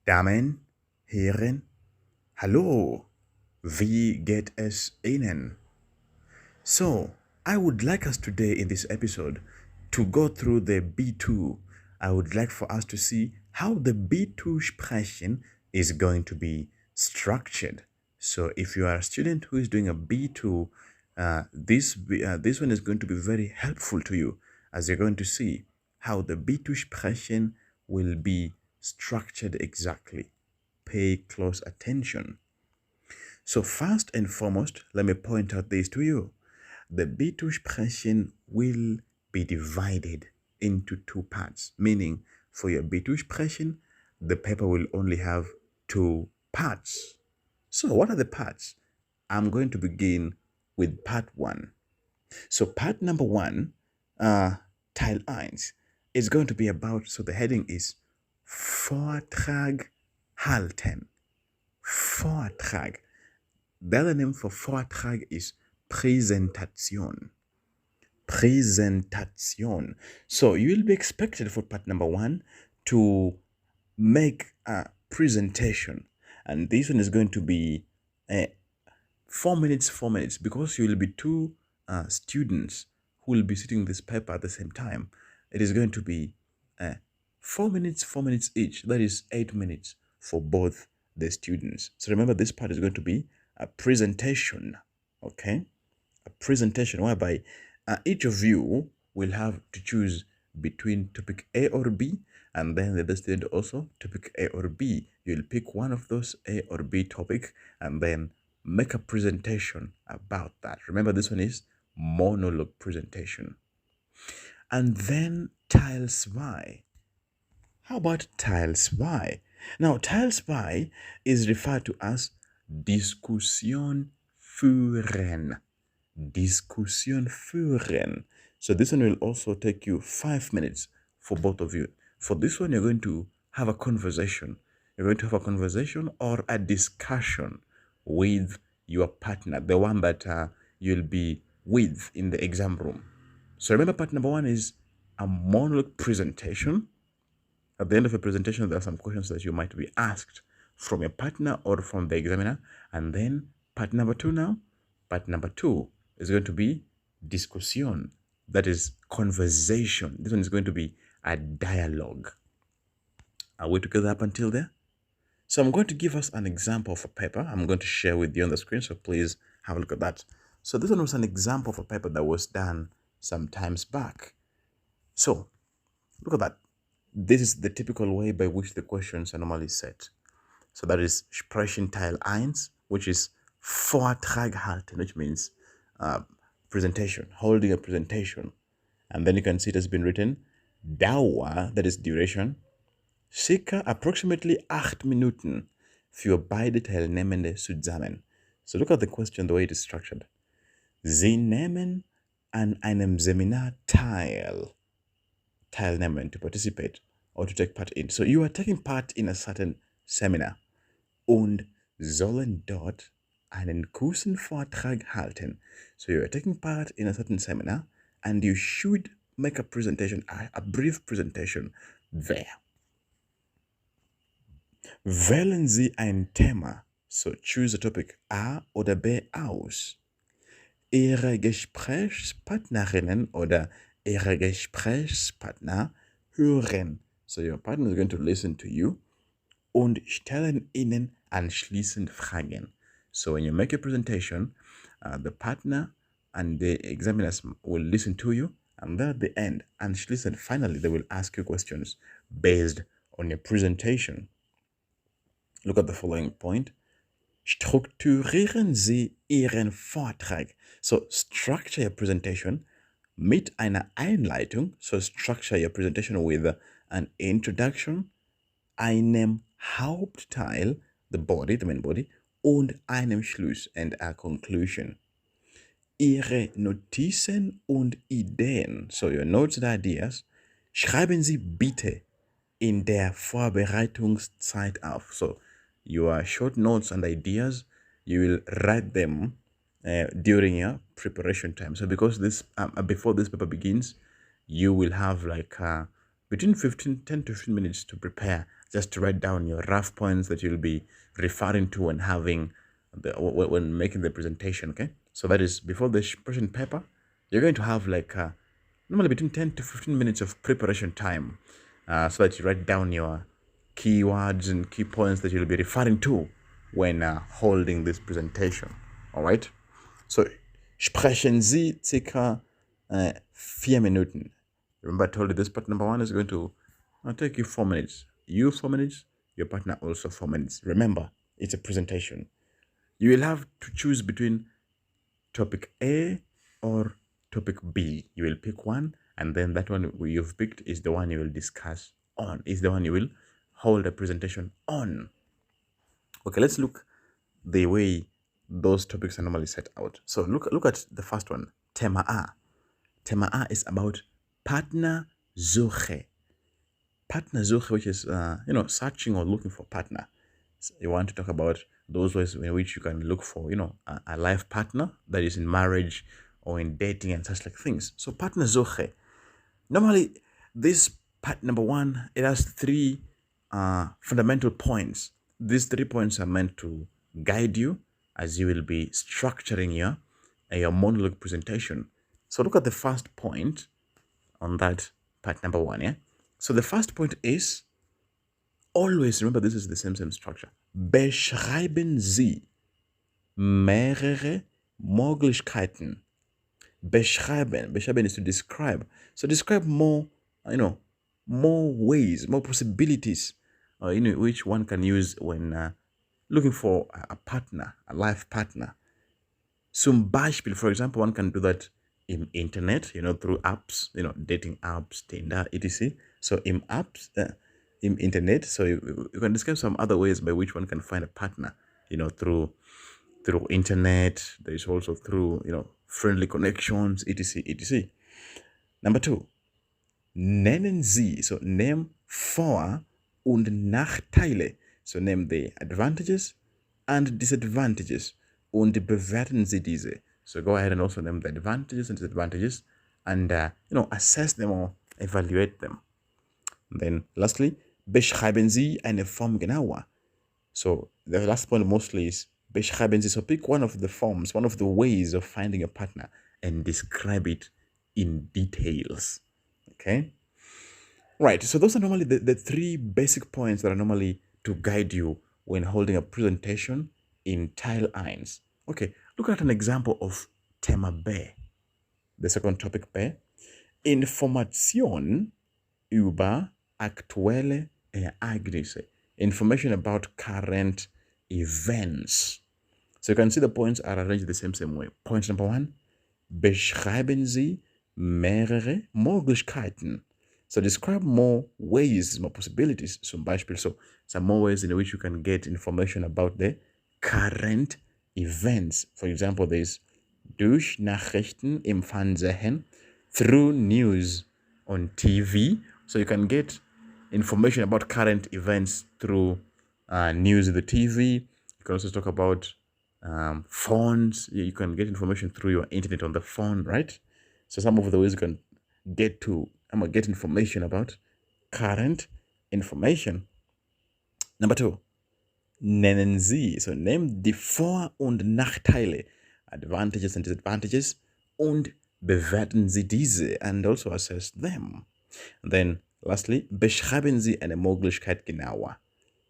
Damen, Herren, hallo, wie geht es Ihnen? So, I would like us today in this episode to go through the B2. I would like for us to see how the B2 Sprechen is going to be structured. So, if you are a student who is doing a B2, this one is going to be very helpful to you as you're going to see how the B2 Sprechen will be structured exactly. Pay close attention. So first and foremost, let me point out this to you. The B2 Sprechen will be divided into two parts, meaning for your B2 Sprechen, the paper will only have two parts. So what are the parts? I'm going to begin with part one. So part number one, Teil 1, is going to be about, so the heading is Vortrag halten. Vortrag. The other name for Vortrag is Präsentation. Präsentation. So you will be expected for part number one to make a presentation. And this one is going to be 4 minutes, because you will be two students who will be sitting this paper at the same time. It is going to be 4 minutes each. That is 8 minutes for both the students. So remember, this part is going to be a presentation, okay? A presentation whereby each of you will have to choose between topic A or B, and then the other student also topic A or B. You'll pick one of those A or B topic and then make a presentation about that. Remember, this one is monologue presentation. And then Tiles Y. How about Tiles Y? Now, Tiles Y is referred to as Diskussion führen. Diskussion führen. So this one will also take you 5 minutes for both of you. For this one, you're going to have a conversation. You're going to have a conversation or a discussion with your partner, the one that you'll be with in the exam room. So remember, part number one is a monologue presentation. At the end of a presentation, there are some questions that you might be asked from your partner or from the examiner. And then part number two now, part number two is going to be discussion. That is conversation. This one is going to be a dialogue. Are we together up until there? So I'm going to give us an example of a paper I'm going to share with you on the screen. So please have a look at that. So this one was an example of a paper that was done some times back. So look at that. This is the typical way by which the questions are normally set. So that is Sprechen Teil 1, which is Vortrag halten, which means presentation, holding a presentation. And then you can see it has been written Dauer, that is duration, circa approximately 8 Minuten für beide Teilnehmende zusammen. So look at the question, the way it is structured. Sie nehmen an einem Seminar teil. Teilnehmen, to participate or to take part in. So you are taking part in a certain seminar und sollen dort einen kurzen Vortrag halten. So you are taking part in a certain seminar and you should make a presentation, a brief presentation there. Wählen Sie ein Thema. So choose a topic A oder B aus. Ihre Gesprächspartnerinnen oder Ihre Gesprächspartner hören. So your partner is going to listen to you und stellen Ihnen anschließend Fragen. So when you make a presentation, the partner and the examiners will listen to you, and then at the end, anschließend, finally, they will ask you questions based on your presentation. Look at the following point. Strukturieren Sie Ihren Vortrag. So structure your presentation mit einer Einleitung. So structure your presentation with an introduction, einem Hauptteil, the body, the main body, und einem Schluss, and a conclusion. Ihre Notizen und Ideen, so your notes and ideas, schreiben Sie bitte in der Vorbereitungszeit auf. So your short notes and ideas, you will write them during your preparation time. So because this before this paper begins, you will have like between 10 to 15 minutes to prepare just to write down your rough points that you'll be referring to when having when making the presentation. Okay, so that is before the presentation paper. You're going to have like normally between 10 to 15 minutes of preparation time, so that you write down your keywords and key points that you'll be referring to when holding this presentation. All right. So sprechen Sie circa 4 Minuten. Remember, I told you this part number one is going to take you 4 minutes. You 4 minutes, your partner also 4 minutes. Remember, it's a presentation. You will have to choose between topic A or topic B. You will pick one, and then that one you've picked is the one you will discuss on, is the one you will hold a presentation on. Okay, let's look the way those topics are normally set out. So look at the first one, Thema A. Thema A is about Partnersuche. Partnersuche, which is searching or looking for partner. So you want to talk about those ways in which you can look for a life partner that is in marriage or in dating and such like things. So Partnersuche. Normally, this part number one, it has three fundamental points. These 3 points are meant to guide you as you will be structuring your monologue presentation. So look at the first point on that part number one. Yeah. So the first point is, always remember, this is the same structure. Beschreiben Sie mehrere Möglichkeiten. Beschreiben is to describe. So describe more, more ways, more possibilities, which one can use when looking for a partner, a life partner. Zum Beispiel, for example, one can do that in internet, through apps, dating apps, Tinder, etc. So in apps, in internet, so you can describe some other ways by which one can find a partner, through internet. There is also through, friendly connections, etc., etc. Number two, nennen Sie, so name Vor- und Nachteile. So name the advantages and disadvantages und bewerten Sie diese. So go ahead and also name the advantages and disadvantages and, assess them or evaluate them. And then lastly, beschreiben Sie eine Form genauer. So the last point mostly is beschreiben Sie. So pick one of the forms, one of the ways of finding a partner and describe it in details. Okay? Right. So those are normally the three basic points that are normally to guide you when holding a presentation in Teil 1. Okay. Look at an example of Thema B. The second topic B. Information über aktuelle Ereignisse. Information about current events. So you can see the points are arranged the same way. Point number one, beschreiben Sie mehrere Möglichkeiten. So describe more ways, more possibilities. Zum Beispiel, so some more ways in which you can get information about the current events. For example, there's durch Nachrichten im Fernsehen, through news on TV. So you can get information about current events through news on the TV. You can also talk about phones. You can get information through your internet on the phone, right? So some of the ways you can get information about current information. Number two, nennen Sie. So name die Vor- und Nachteile, advantages and disadvantages, und bewerten Sie diese and also assess them. And then lastly, beschreiben Sie eine Möglichkeit genauer.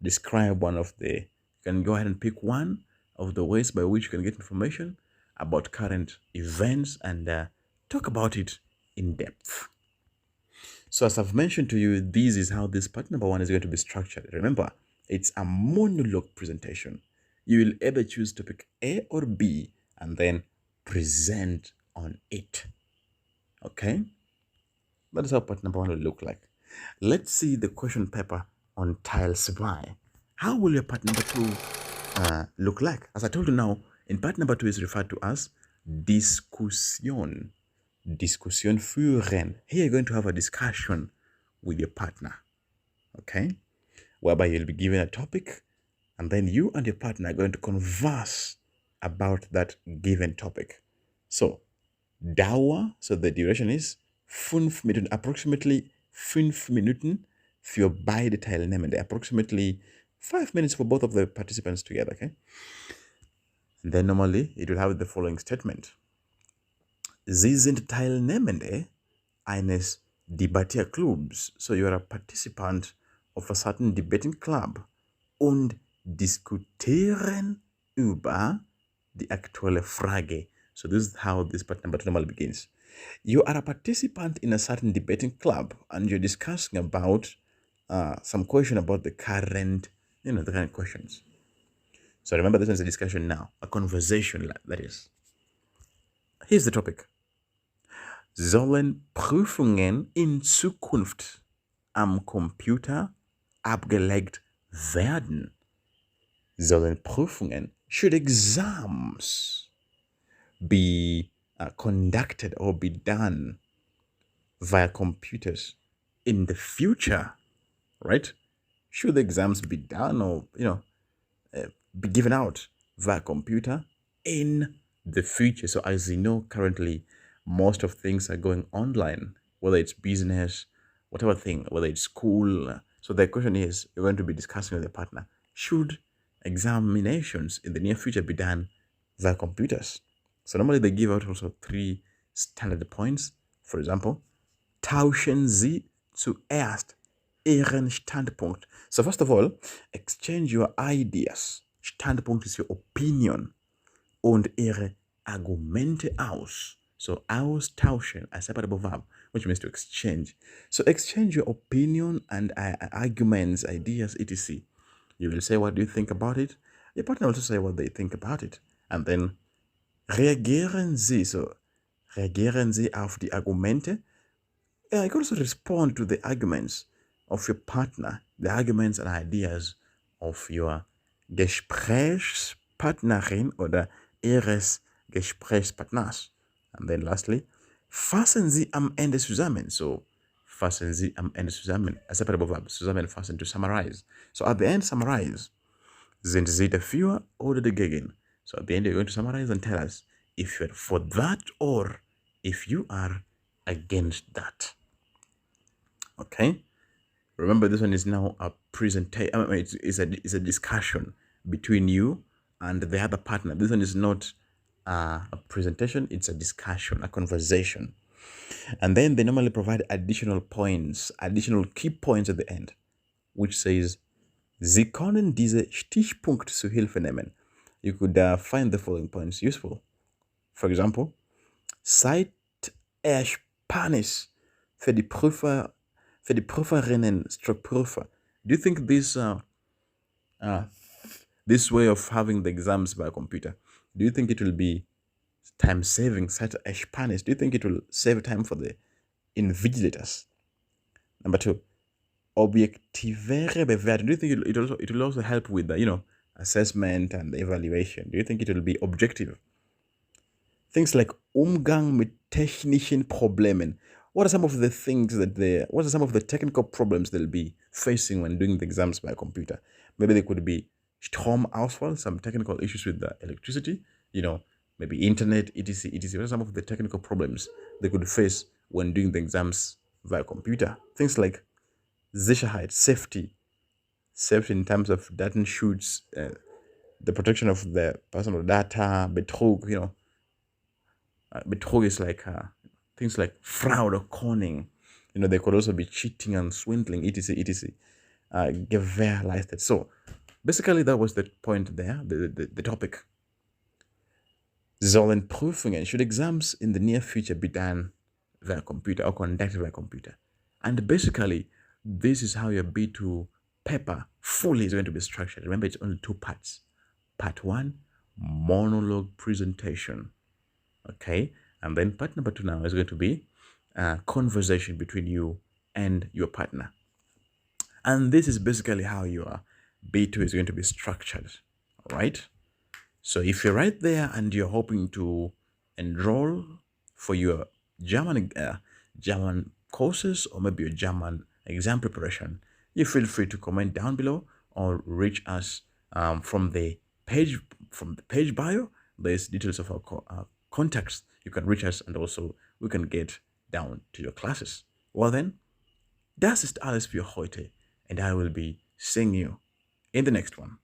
Describe one of the, you can go ahead and pick one of the ways by which you can get information about current events and talk about it in depth. So as I've mentioned to you, this is how this part number one is going to be structured. Remember, it's a monologue presentation. You will either choose topic A or B and then present on it. Okay? That is how part number one will look like. Let's see the question paper on Teil 2. How will your part number two look like? As I told you now, in part number two is referred to as Diskussion. Diskussion führen. Here you're going to have a discussion with your partner. Okay? Whereby you'll be given a topic and then you and your partner are going to converse about that given topic. So, Dauer, so the duration is 5 Minuten, approximately 5 Minuten für beide Teilnehmende. Approximately 5 minutes for both of the participants together, okay? And then normally it will have the following statement. Sie sind Teilnehmende eines Debattierclubs. So you are a participant of a certain debating club und diskutieren über die aktuelle Frage. So this is how this part number two normally begins. You are a participant in a certain debating club and you're discussing about some question about the current, the current questions. So remember, this is a discussion now, a conversation, that is. Here's the topic. Sollen Prüfungen in Zukunft am Computer abgelegt werden? Sollen Prüfungen, should exams be conducted or be done via computers in the future, right? Should the exams be done or, be given out via computer in the future? So as you know, currently, most of things are going online, whether it's business, whatever thing, whether it's school. So the question is, you're going to be discussing with your partner, should examinations in the near future be done via computers? So normally they give out also 3 standard points. For example, tauschen Sie zuerst Ihren Standpunkt. So first of all, exchange your ideas. Standpunkt is your opinion. Und Ihre Argumente aus. So austauschen, a separable verb, which means to exchange. So exchange your opinion and arguments, ideas, etc. You will say, what do you think about it? Your partner will also say what they think about it. And then reagieren Sie. So reagieren Sie auf die Argumente. You can also respond to the arguments of your partner, the arguments and ideas of your Gesprächspartnerin oder Ihres Gesprächspartners. And then lastly, fassen Sie am Ende zusammen. So fassen Sie am Ende zusammen, a separable verb, zusammenfassen, to summarize. So at the end, summarize. Sind Sie dafür oder dagegen? So at the end, you're going to summarize and tell us if you're for that or if you are against that. Okay? Remember, this one is now a presentation. I mean, it's a discussion between you and the other partner. This one is not a presentation, it's a discussion, a conversation. And then they normally provide additional points, additional key points at the end, which says, Sie können diese Stichpunkte zu Hilfe nehmen. You could find the following points useful. For example, Zeitersparnis für die Prüfer, für die Prüferinnen stroke Prüfer. Do you think this way of having the exams by computer, do you think it will be time saving, Zeitersparnis? Do you think it will save time for the invigilators? Number 2, objektivere Bewertung. Do you think it will also help with the assessment and the evaluation? Do you think it will be objective? Things like Umgang mit technischen Problemen. What are some of the technical problems they'll be facing when doing the exams by computer? Maybe they could be Stromausfall, some technical issues with the electricity, maybe internet, etc., etc. What are some of the technical problems they could face when doing the exams via computer? Things like Sicherheit, safety in terms of Datenschutz, the protection of the personal data, Betrug, Betrug is like things like fraud or conning. They could also be cheating and swindling, etc., etc. Gewährleistet. So basically, that was the point there, the topic. Sollen Prüfungen, should exams in the near future be done via computer or conducted via computer? And basically, this is how your B2 paper fully is going to be structured. Remember, it's only 2 parts. Part 1, monologue presentation. Okay, and then part number 2 now is going to be a conversation between you and your partner. And this is basically how your B2 is going to be structured, right? So if you're right there and you're hoping to enroll for your German courses or maybe your German exam preparation, you feel free to comment down below or reach us from the page bio. There's details of our contacts. You can reach us and also we can get down to your classes. Well then, Das ist alles für heute, and I will be seeing you in the next one.